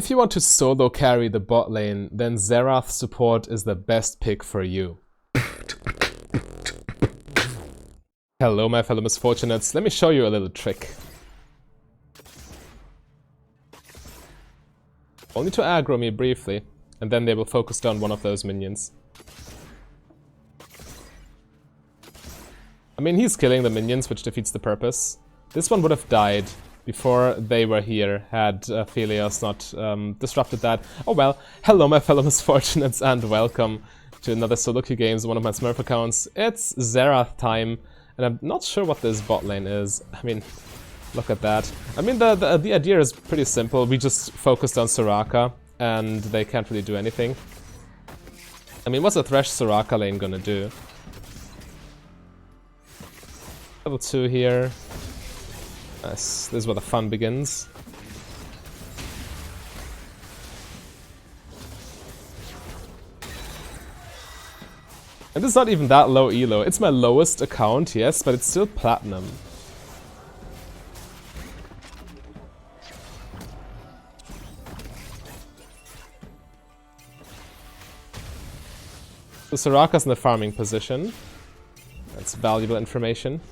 If you want to solo carry the bot lane, then Xerath support is the best pick for you. Hello my fellow misfortunates, let me show you a little trick. Only to aggro me briefly, and then they will focus down one of those minions. I mean, he's killing the minions, which defeats the purpose. This one would have died before they were here, had Phelios not disrupted that. Oh well, hello my fellow misfortunates and welcome to another solo queue games, one of my Smurf accounts. It's Xerath time, and I'm not sure what this bot lane is. I mean, look at that. I mean, the idea is pretty simple. We just focused on Soraka, and they can't really do anything. I mean, what's a Thresh Soraka lane gonna do? Level 2 here. Nice. This is where the fun begins. And this is not even that low elo. It's my lowest account, yes, but it's still platinum. So Soraka's in the farming position. That's valuable information.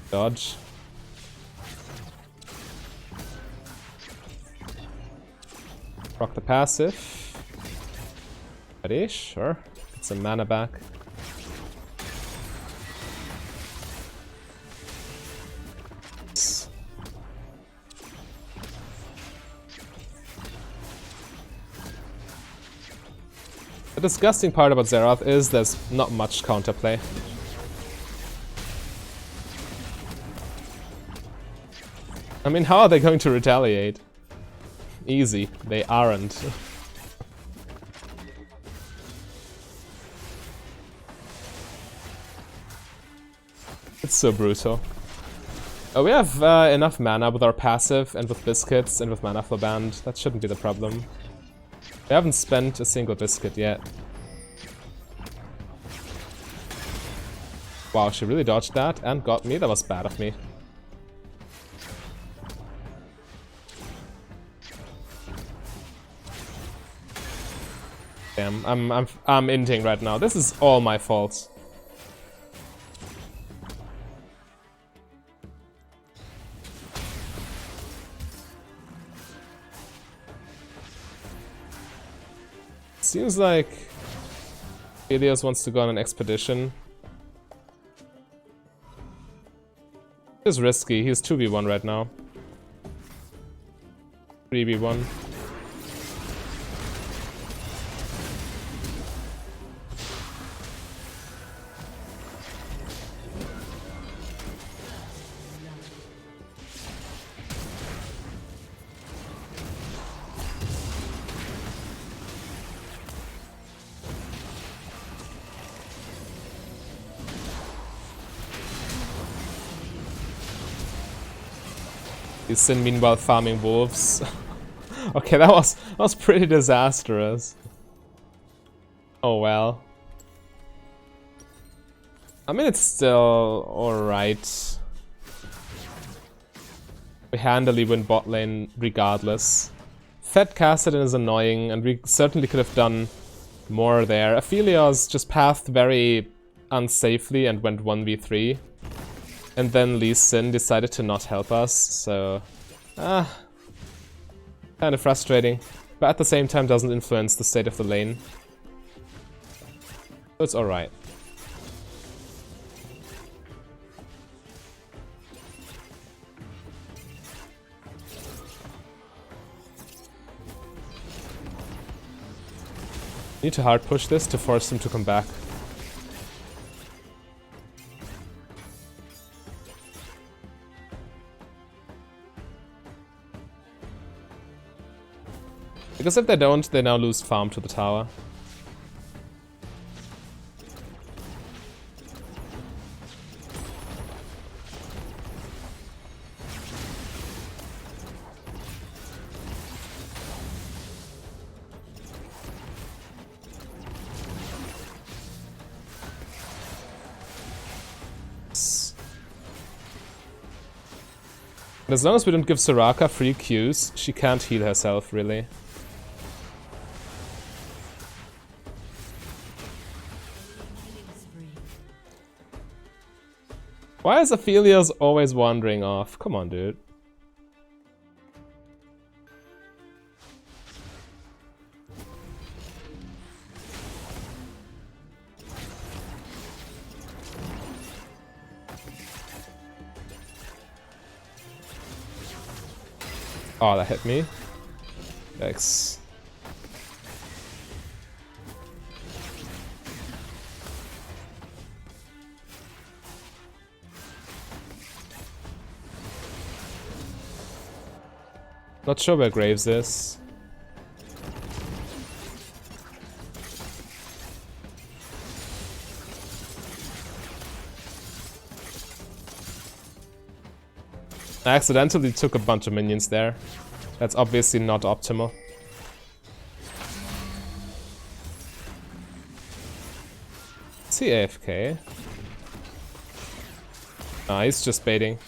Dodge. Proc the passive. Ready? Sure. Get some mana back. The disgusting part about Xerath is there's not much counterplay. I mean, how are they going to retaliate? Easy. They aren't. It's so brutal. Oh, we have enough mana with our passive and with biscuits and with mana flow band. That shouldn't be the problem. We haven't spent a single biscuit yet. Wow, she really dodged that and got me. That was bad of me. Damn, I'm inting right now. This is all my fault. Seems like Phelios wants to go on an expedition. It's risky. He's 2v1 right now. 3v1. He's Sin meanwhile farming wolves. Okay, that was pretty disastrous. Oh well. I mean, it's still alright. We handily win bot lane regardless. Fed Kassadin is annoying, and we certainly could have done more there. Aphelios just pathed very unsafely and went 1v3. And then Lee Sin decided to not help us, so... kind of frustrating. But at the same time doesn't influence the state of the lane. So it's alright. Need to hard push this to force him to come back. Because if they don't, they now lose farm to the tower. But as long as we don't give Soraka free Qs, she can't heal herself, really. Why is Aphelios always wandering off? Come on, dude. Oh, that hit me. Yikes. Not sure where Graves is. I accidentally took a bunch of minions there. That's obviously not optimal. Is he AFK? Ah, he's just baiting.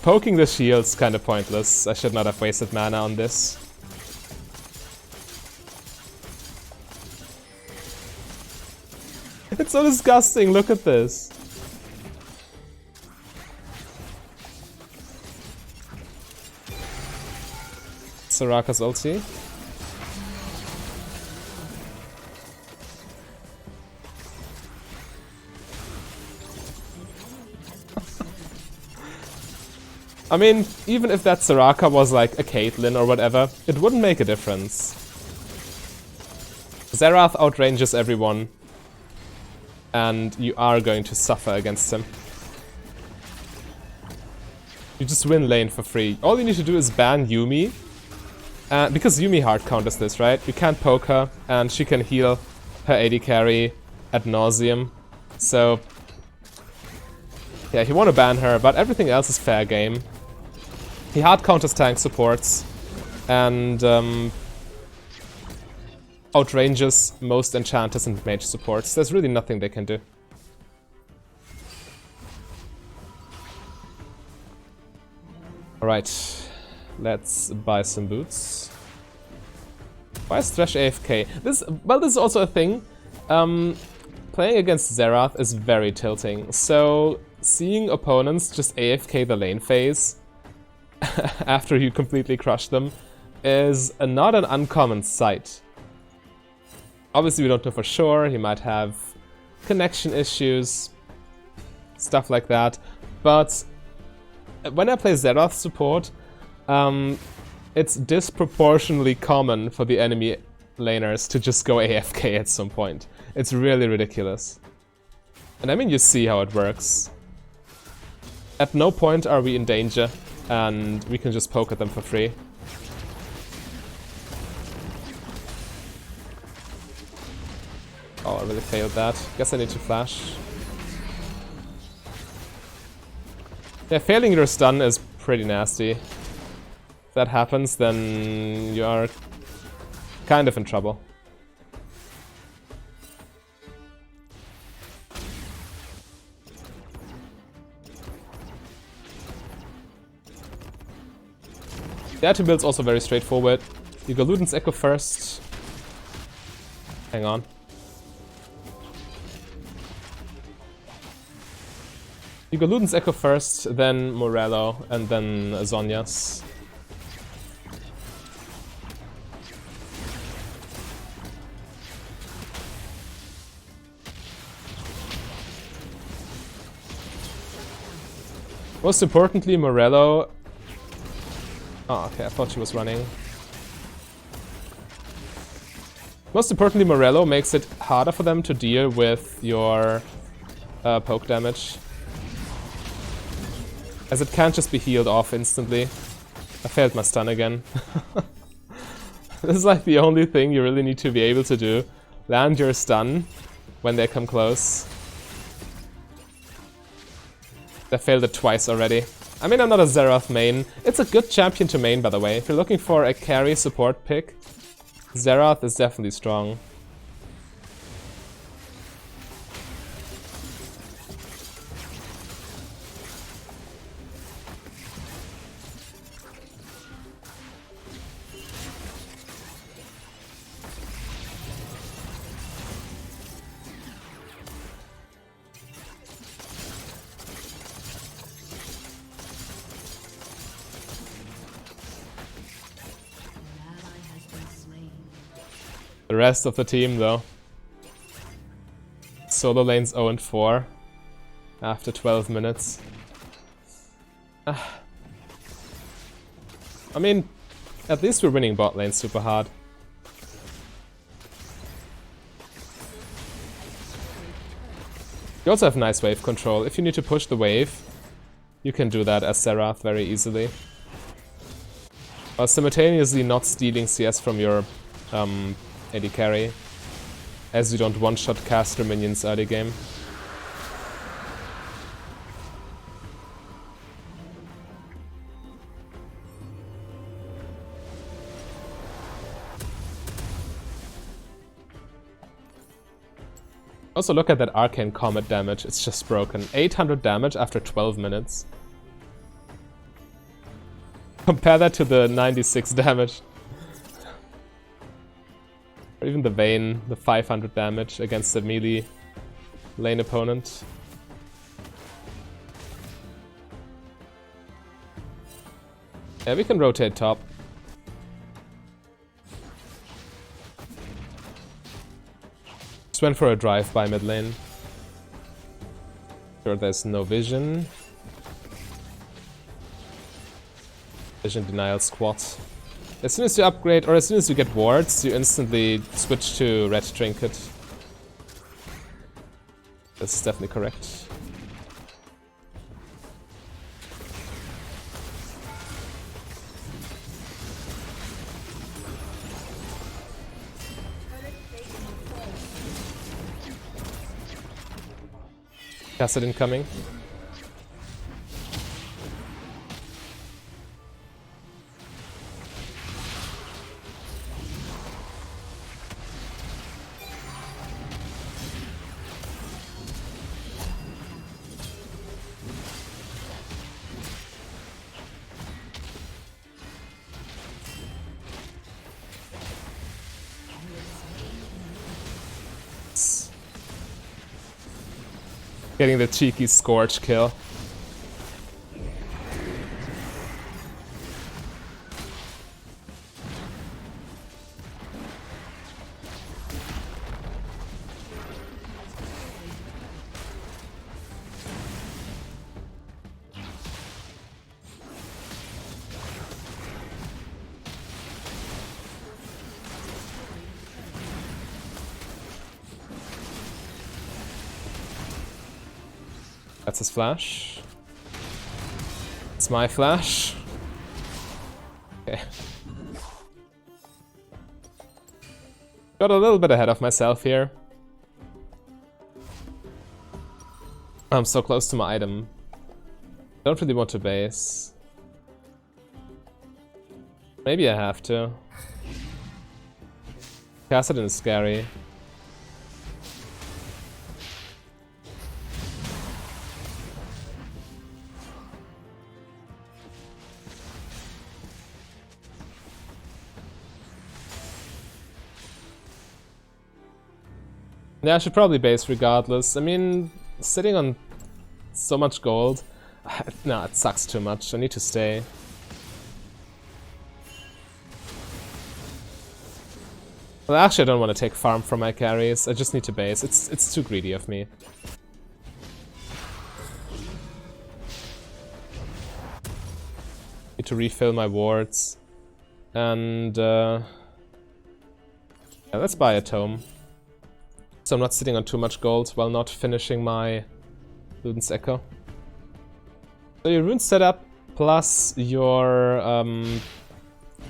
Poking the shield's kind of pointless. I should not have wasted mana on this. It's so disgusting, look at this. Soraka's ulti. I mean, even if that Soraka was like a Caitlyn or whatever, it wouldn't make a difference. Xerath outranges everyone, and you are going to suffer against him. You just win lane for free. All you need to do is ban Yuumi, because Yuumi hard counters this, right? You can't poke her, and she can heal her AD carry ad nauseum. So, yeah, you want to ban her, but everything else is fair game. He hard counters tank supports, and outranges most enchanters and mage supports. There's really nothing they can do. Alright, let's buy some boots. Why is Thresh AFK? This is also a thing. Playing against Xerath is very tilting, so seeing opponents just AFK the lane phase after you completely crush them is not an uncommon sight. Obviously we don't know for sure, he might have connection issues, stuff like that, but when I play Xerath support, it's disproportionately common for the enemy laners to just go AFK at some point. It's really ridiculous. And I mean, you see how it works. At no point are we in danger, and we can just poke at them for free. Oh, I really failed that. Guess I need to flash. Yeah, failing your stun is pretty nasty. If that happens, then you are kind of in trouble. The item build's also very straightforward. You go Luden's Echo first. Hang on. You go Luden's Echo first, then Morello, and then Zhonya's. Most importantly, Morello... Oh, okay, I thought she was running. Most importantly, Morello makes it harder for them to deal with your poke damage, as it can't just be healed off instantly. I failed my stun again. This is like the only thing you really need to be able to do. Land your stun when they come close. I failed it twice already. I mean, I'm not a Xerath main. It's a good champion to main, by the way. If you're looking for a carry support pick, Xerath is definitely strong. The rest of the team, though. Solo lane's 0-4 after 12 minutes. I mean, at least we're winning bot lane super hard. You also have nice wave control. If you need to push the wave, you can do that as Xerath very easily. While simultaneously not stealing CS from your AD carry, as you don't one-shot caster minions early game. Also look at that arcane comet damage, it's just broken. 800 damage after 12 minutes. Compare that to the 96 damage. Or even the Vayne, the 500 damage against the melee lane opponent. Yeah, we can rotate top. Just went for a drive by mid lane. Sure, there's no vision. Vision denial squat. As soon as you upgrade, or as soon as you get wards, you instantly switch to red trinket. This is definitely correct. Castle incoming. Getting the cheeky Scorch kill. That's his flash. It's my flash. Okay. Got a little bit ahead of myself here. I'm so close to my item. Don't really want to base. Maybe I have to. Kassadin is scary. Yeah, I should probably base regardless. I mean, sitting on so much gold... Nah, it sucks too much. I need to stay. Well, actually I don't want to take farm from my carries. I just need to base. It's too greedy of me. Need to refill my wards. And... yeah, let's buy a tome. So I'm not sitting on too much gold while not finishing my Luden's Echo. So your rune setup plus your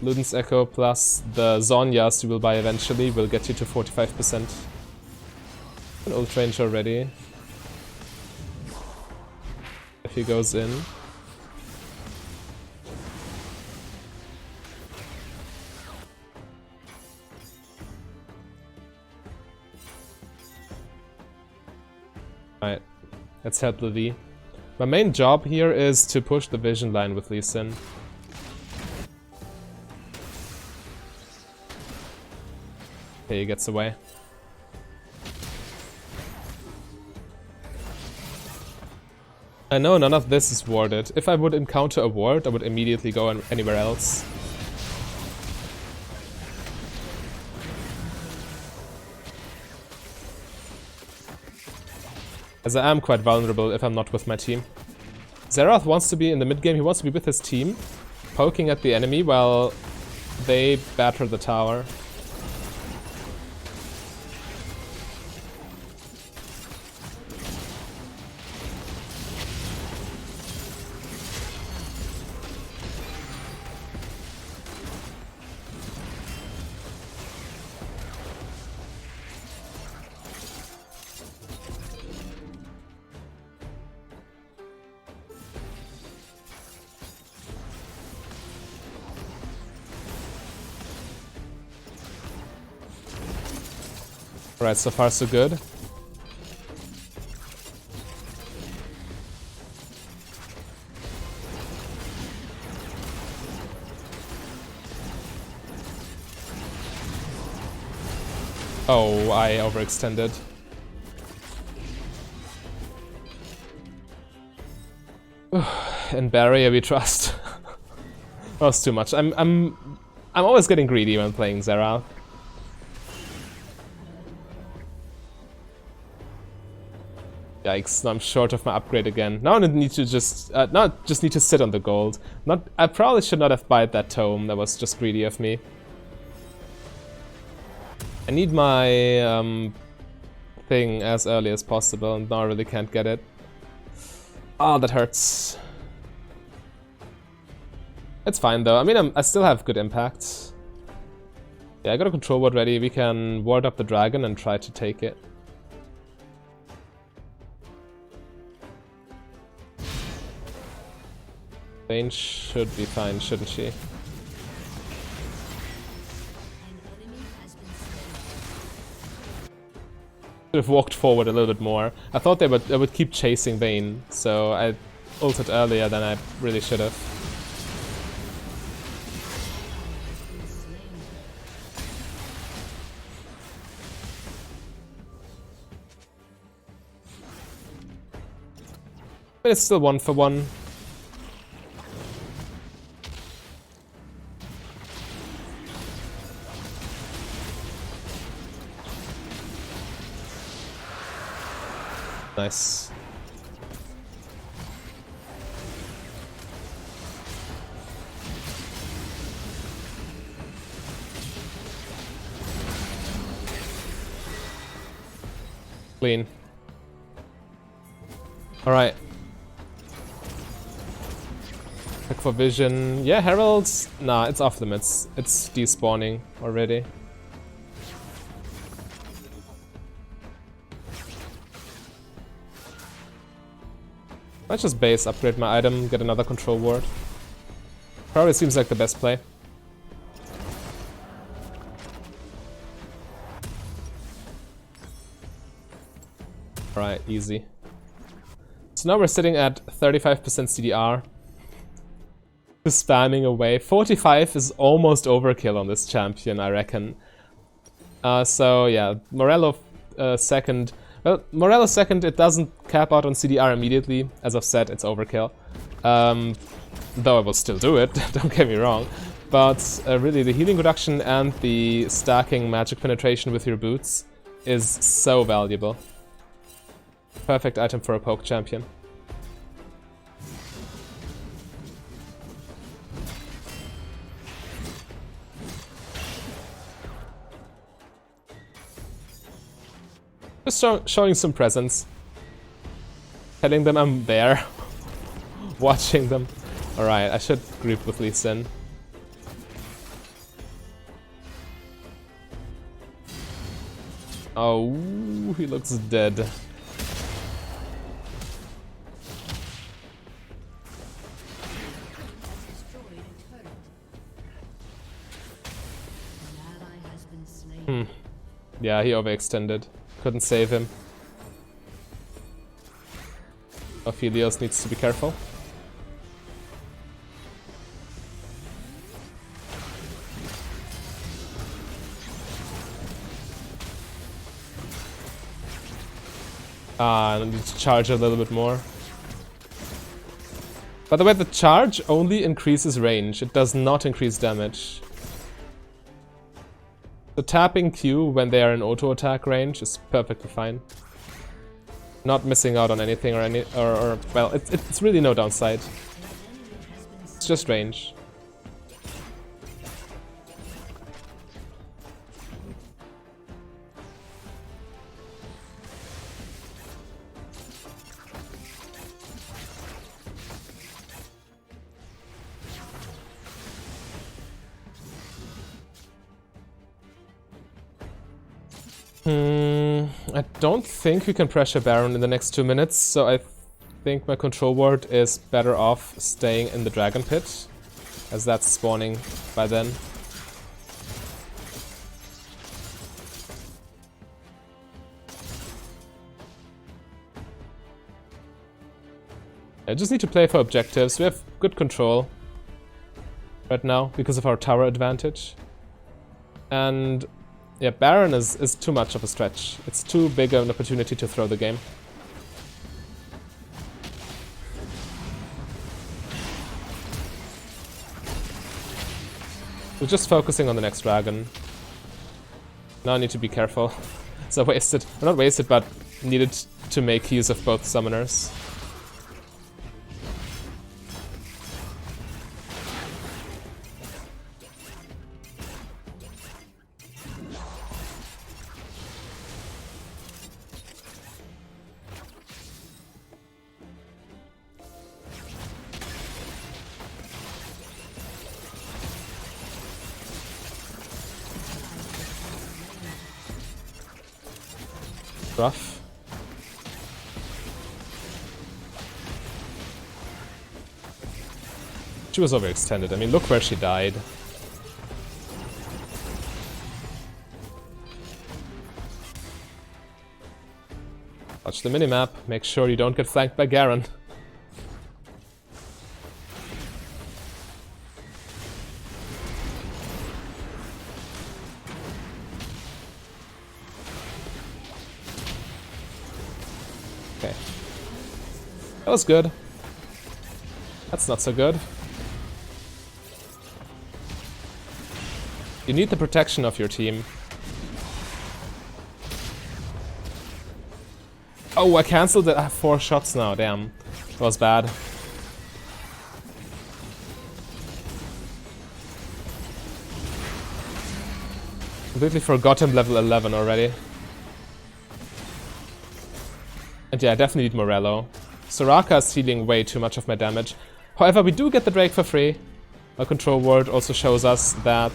Luden's Echo plus the Zhonyas you will buy eventually will get you to 45%. An Ult Range already. If he goes in. Alright, let's help Levi. My main job here is to push the vision line with Lee Sin. Okay, he gets away. I know none of this is warded. If I would encounter a ward, I would immediately go anywhere else. as I am quite vulnerable if I'm not with my team. Xerath wants to be in the mid game, he wants to be with his team, poking at the enemy while they batter the tower. Alright, so far so good. Oh, I overextended. In barrier we trust. That was too much. I'm always getting greedy when playing Xerath. Yikes, now I'm short of my upgrade again. Now I need to just need to sit on the gold. I probably should not have bought that tome, that was just greedy of me. I need my thing as early as possible, and now I really can't get it. Oh, that hurts. It's fine though, I mean I still have good impact. Yeah, I got a control ward ready, we can ward up the dragon and try to take it. Vayne should be fine, shouldn't she? Should have walked forward a little bit more. I thought they would keep chasing Vayne, so I ulted earlier than I really should have. But it's still 1 for 1. Nice. Clean. Alright. Check for vision. Yeah, Herald's... Nah, it's off limits. It's despawning already. Let's just base, upgrade my item, get another control ward. Probably seems like the best play. Alright, easy. So now we're sitting at 35% CDR. Just spamming away. 45 is almost overkill on this champion, I reckon. So yeah, Morello second. Well, Morello second, it doesn't cap out on CDR immediately. As I've said, it's overkill. Though I will still do it, don't get me wrong. But really, the healing reduction and the stacking magic penetration with your boots is so valuable. Perfect item for a poke champion. Just showing some presence. Telling them I'm there. Watching them. Alright, I should group with Lee Sin. Oh, he looks dead. Yeah, he overextended. Couldn't save him. Ophelios needs to be careful. I need to charge a little bit more. By the way, the charge only increases range. It does not increase damage. So tapping Q when they are in auto attack range is perfectly fine. Not missing out on anything or well, it's really no downside. It's just range. I don't think we can pressure Baron in the next 2 minutes, so I think my control ward is better off staying in the Dragon Pit, as that's spawning by then. I just need to play for objectives. We have good control right now because of our tower advantage. And yeah, Baron is too much of a stretch. It's too big of an opportunity to throw the game. We're just focusing on the next dragon. Now I need to be careful. So wasted, well, not wasted, but needed to make use of both summoners. Rough. She was overextended. I mean, look where she died. Watch the minimap. Make sure you don't get flanked by Garen. Okay. That was good. That's not so good. You need the protection of your team. Oh, I cancelled it. I have 4 shots now. Damn. That was bad. Completely forgot him level 11 already. And yeah, I definitely need Morello. Soraka is stealing way too much of my damage. However, we do get the Drake for free. Our control ward also shows us that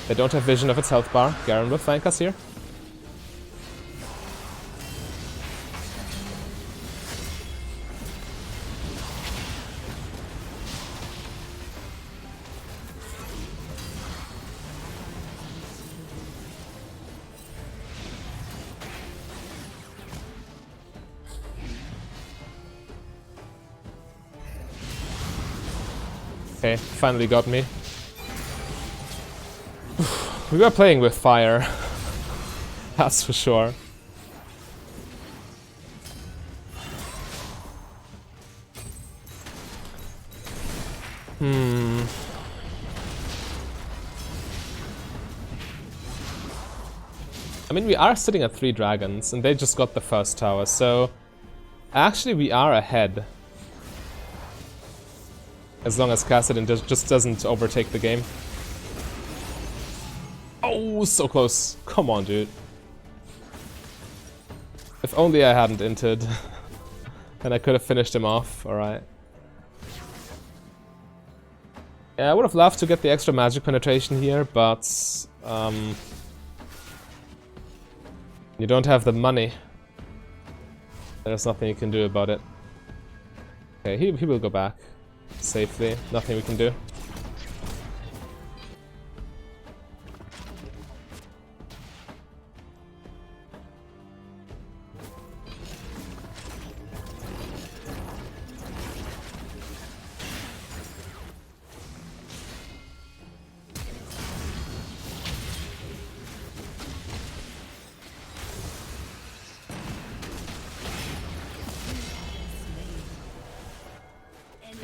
they don't have vision of its health bar. Garen will flank us here. Okay, finally got me. We were playing with fire. That's for sure. I mean, we are sitting at 3 dragons, and they just got the first tower, so actually we are ahead. As long as Kassadin just doesn't overtake the game. Oh, so close. Come on, dude. If only I hadn't inted. Then I could have finished him off. Alright. Yeah, I would have loved to get the extra magic penetration here, but you don't have the money. There's nothing you can do about it. Okay, he will go back. Safely. Nothing we can do.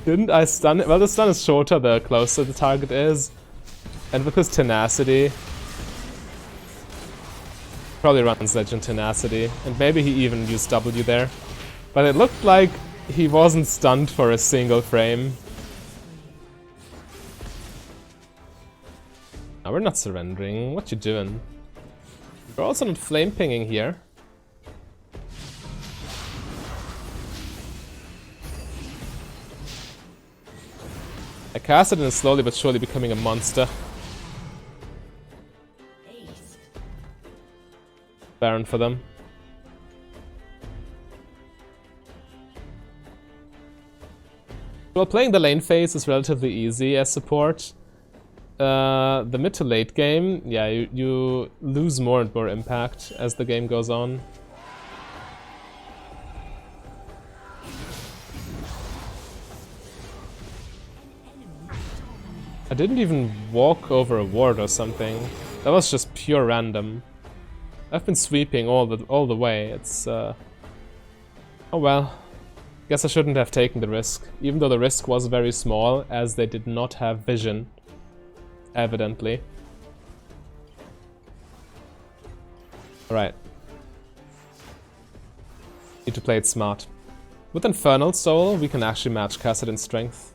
Didn't I stun it? Well, the stun is shorter the closer the target is. And with his tenacity, Probably runs Legend Tenacity, and maybe he even used W there. But it looked like he wasn't stunned for a single frame. No, we're not surrendering. What you doing? We're also not flame pinging here. Kassadin is slowly but surely becoming a monster. Baron for them. Well, playing the lane phase is relatively easy as support. The mid to late game, yeah, you lose more and more impact as the game goes on. I didn't even walk over a ward or something. That was just pure random. I've been sweeping all the way. It's oh well. Guess I shouldn't have taken the risk, even though the risk was very small, as they did not have vision. Evidently. Alright. Need to play it smart. With Infernal Soul, we can actually match Kassadin's strength.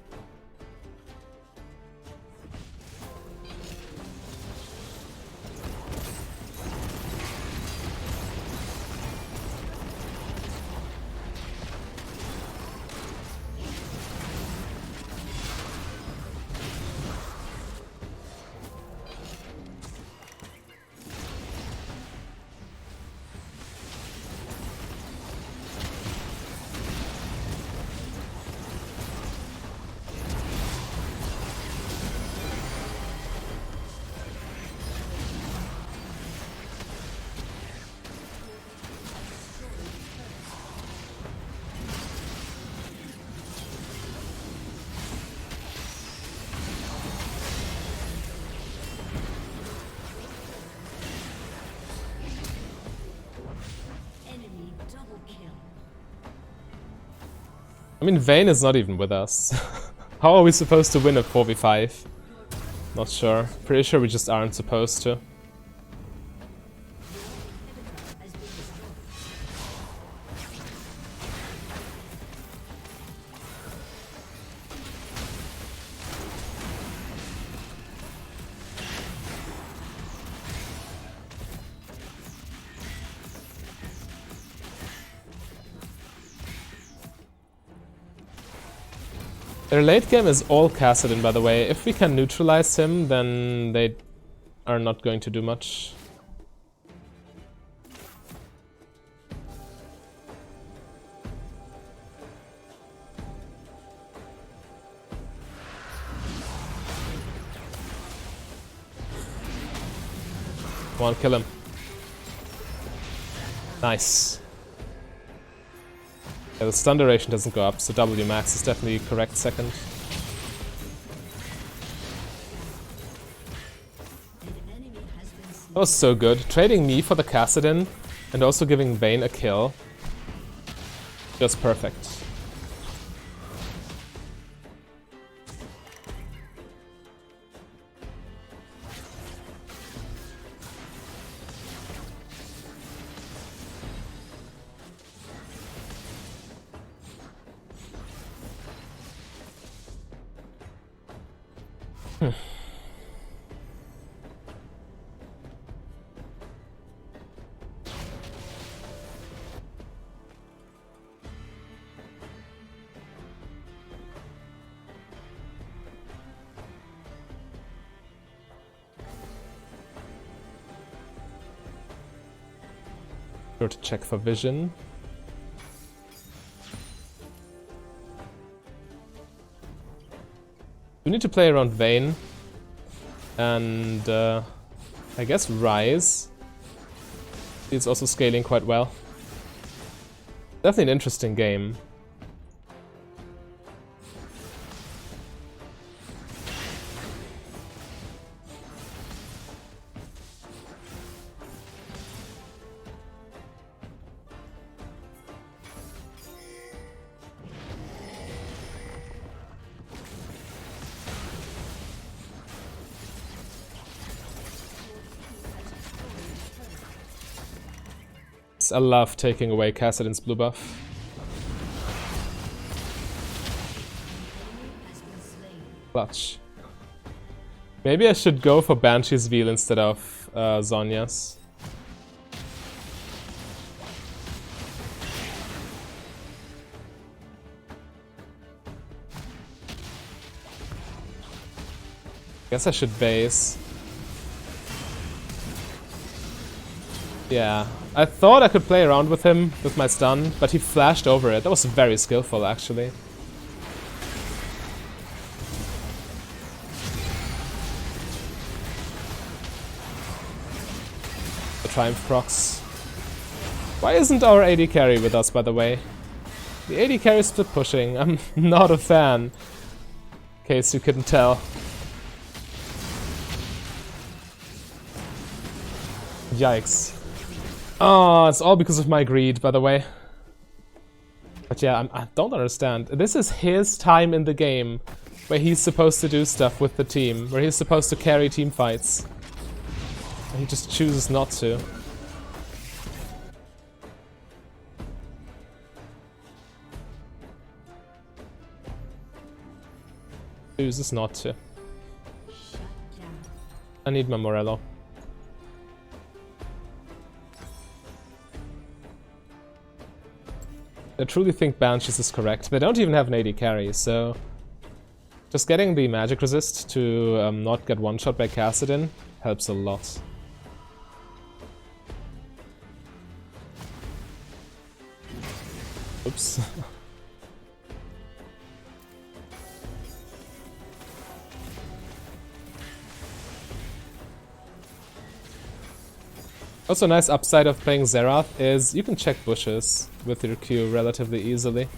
I mean, Vayne is not even with us. How are we supposed to win a 4v5? Not sure. Pretty sure we just aren't supposed to. Their late game is all Kassadin, by the way. If we can neutralize him, then they are not going to do much. Come on, kill him. Nice. Yeah, the stun duration doesn't go up, so W max is definitely correct second. That was so good. Trading me for the Kassadin and also giving Vayne a kill. Just perfect. Sure to check for vision. We need to play around Vayne and I guess Rise. It's also scaling quite well. Definitely an interesting game. I love taking away Kassadin's blue buff. Clutch. Maybe I should go for Banshee's Veil instead of Zhonya's. Guess I should base. Yeah, I thought I could play around with him with my stun, but he flashed over it. That was very skillful, actually. The Triumph procs. Why isn't our AD carry with us, by the way? The AD carry is split pushing. I'm not a fan. In case you couldn't tell. Yikes. Oh, it's all because of my greed, by the way. But yeah, I don't understand. This is his time in the game where he's supposed to do stuff with the team, where he's supposed to carry team fights. And he just chooses not to. Chooses not to. I need my Morello. I truly think Banshees is correct. They don't even have an AD carry, so just getting the magic resist to not get one-shot by Kassadin helps a lot. Oops. Also, a nice upside of playing Xerath is you can check bushes with your Q relatively easily.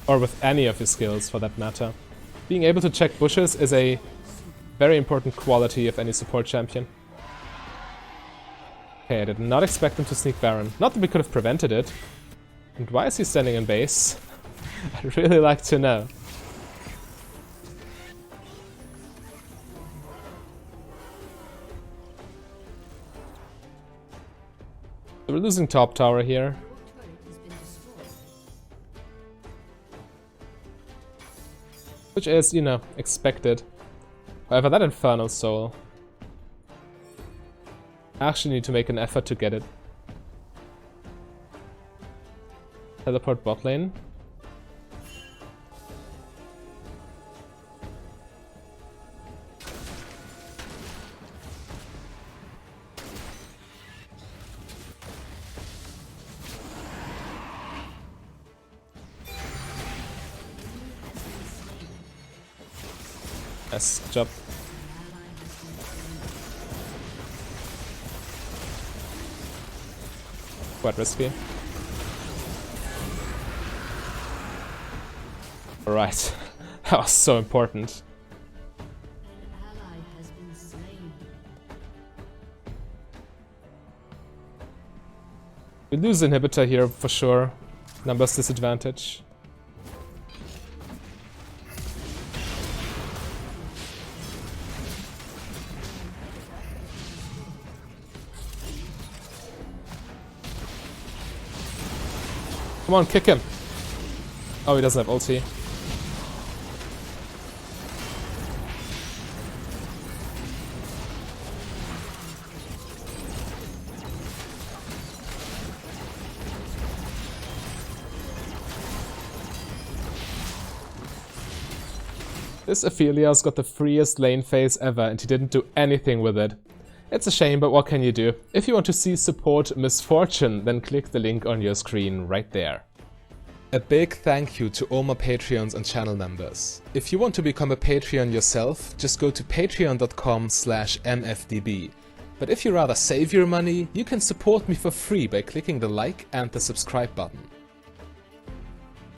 Or with any of your skills, for that matter. Being able to check bushes is a very important quality of any support champion. Okay, I did not expect him to sneak Baron. Not that we could have prevented it. And why is he standing in base? I'd really like to know. So we're losing top tower here. Which is, you know, expected. However, that Infernal Soul, I actually need to make an effort to get it. Teleport bot lane. Nice job. Quite risky. Alright. That was so important. We lose inhibitor here for sure. Numbers disadvantage. Come on, kick him. Oh, he doesn't have ulti. This Aphelios got the freest lane phase ever and he didn't do anything with it. It's a shame, but what can you do? If you want to see support Misfortune, then click the link on your screen right there. A big thank you to all my Patreons and channel members. If you want to become a Patreon yourself, just go to patreon.com/mfdb. But if you rather save your money, you can support me for free by clicking the like and the subscribe button.